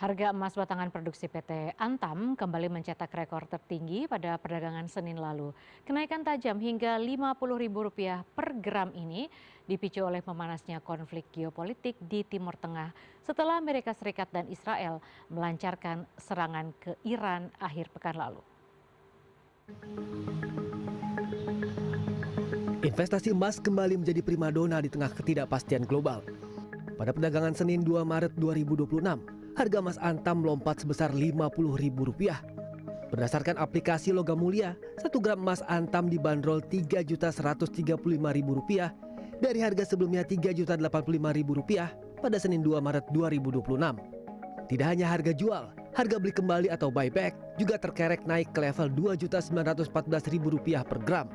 Harga emas batangan produksi PT Antam kembali mencetak rekor tertinggi pada perdagangan Senin lalu. Kenaikan tajam hingga Rp50.000 per gram ini dipicu oleh memanasnya konflik geopolitik di Timur Tengah setelah Amerika Serikat dan Israel melancarkan serangan ke Iran akhir pekan lalu. Investasi emas kembali menjadi primadona di tengah ketidakpastian global. Pada perdagangan Senin 2 Maret 2026, harga emas Antam melompat sebesar Rp50.000. Berdasarkan aplikasi Logam Mulia, 1 gram emas Antam dibanderol Rp3.135.000 dari harga sebelumnya Rp3.085.000 pada Senin 2 Maret 2026. Tidak hanya harga jual, harga beli kembali atau buyback juga terkerek naik ke level Rp2.914.000 per gram.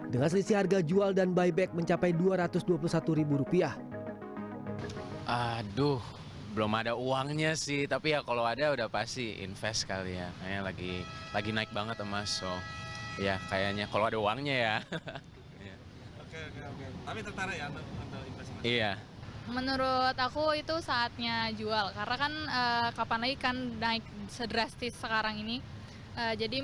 Dengan selisih harga jual dan buyback mencapai Rp221.000. Aduh, belum ada uangnya sih, tapi ya kalau ada udah pasti invest kali ya. Kayaknya lagi naik banget emas, so ya kayaknya kalau ada uangnya ya. Oke. Tapi tertarik ya untuk investasi emas? Iya. Menurut aku itu saatnya jual karena kan kapan lagi kan naik sedrastis sekarang ini. Jadi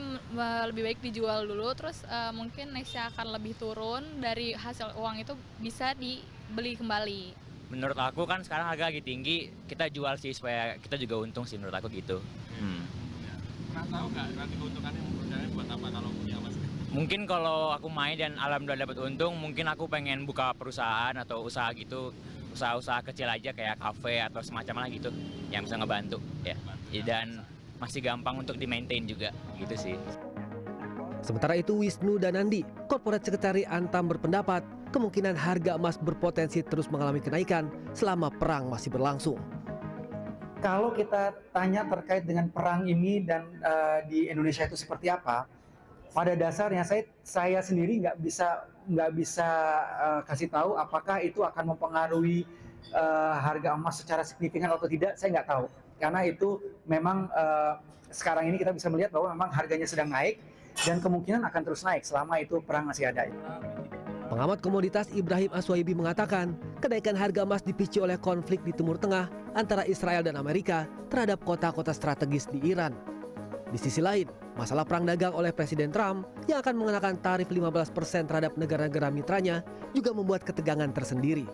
lebih baik dijual dulu terus mungkin nextnya akan lebih turun dari hasil uang itu bisa dibeli kembali. Menurut aku kan sekarang harga lagi tinggi, kita jual sih supaya kita juga untung sih menurut aku gitu. Pernah tahu nggak nanti keuntungannya sebenarnya buat apa kalau punya emas? Mungkin kalau aku main dan alhamdulillah dapat untung, mungkin aku pengen buka perusahaan atau usaha gitu, usaha-usaha kecil aja kayak kafe atau semacam lah gitu, yang bisa ngebantu ya. Dan masih gampang untuk di-maintain juga gitu sih. Sementara itu Wisnu Danandi, Corporate Secretary Antam berpendapat kemungkinan harga emas berpotensi terus mengalami kenaikan selama perang masih berlangsung. Kalau kita tanya terkait dengan perang ini dan di Indonesia itu seperti apa, pada dasarnya saya sendiri nggak bisa kasih tahu apakah itu akan mempengaruhi harga emas secara signifikan atau tidak, saya nggak tahu. Karena itu memang sekarang ini kita bisa melihat bahwa memang harganya sedang naik dan kemungkinan akan terus naik selama itu perang masih ada. Pengamat komoditas Ibrahim Aswaibi mengatakan, kenaikan harga emas dipicu oleh konflik di Timur Tengah antara Israel dan Amerika terhadap kota-kota strategis di Iran. Di sisi lain, masalah perang dagang oleh Presiden Trump yang akan mengenakan tarif 15% terhadap negara-negara mitranya juga membuat ketegangan tersendiri.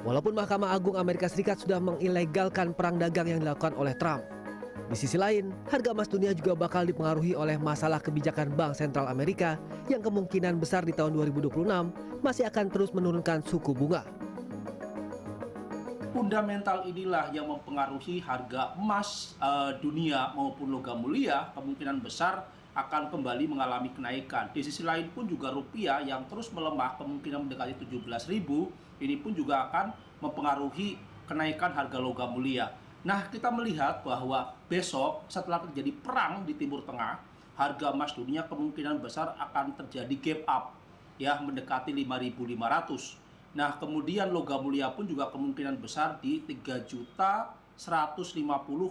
Walaupun Mahkamah Agung Amerika Serikat sudah mengilegalkan perang dagang yang dilakukan oleh Trump. Di sisi lain, harga emas dunia juga bakal dipengaruhi oleh masalah kebijakan Bank Sentral Amerika yang kemungkinan besar di tahun 2026 masih akan terus menurunkan suku bunga. Fundamental inilah yang mempengaruhi harga emas dunia maupun logam mulia kemungkinan besar akan kembali mengalami kenaikan. Di sisi lain pun juga rupiah yang terus melemah kemungkinan mendekati 17.000 ini pun juga akan mempengaruhi kenaikan harga logam mulia. Nah, kita melihat bahwa besok setelah terjadi perang di Timur Tengah, harga emas dunia kemungkinan besar akan terjadi gap up, ya mendekati 5.500. Nah, kemudian logam mulia pun juga kemungkinan besar di 3.150.000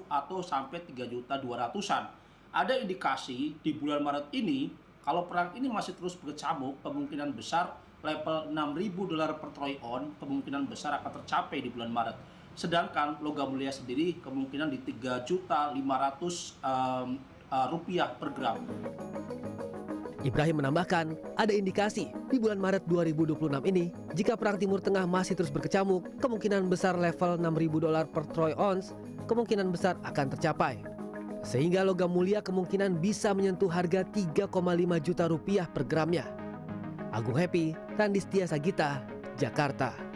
atau sampai 3.200.000-an. Ada indikasi di bulan Maret ini, kalau perang ini masih terus berkecamuk, kemungkinan besar level $6.000 per troy ounce kemungkinan besar akan tercapai di bulan Maret. Sedangkan logam mulia sendiri kemungkinan di Rp3.500.000 per gram. Ibrahim menambahkan, ada indikasi di bulan Maret 2026 ini, jika perang Timur Tengah masih terus berkecamuk, kemungkinan besar level $6.000 per troy ounce kemungkinan besar akan tercapai. Sehingga logam mulia kemungkinan bisa menyentuh harga Rp3,5 juta per gramnya. Agung Happy, Randi Setia Sagita, Jakarta.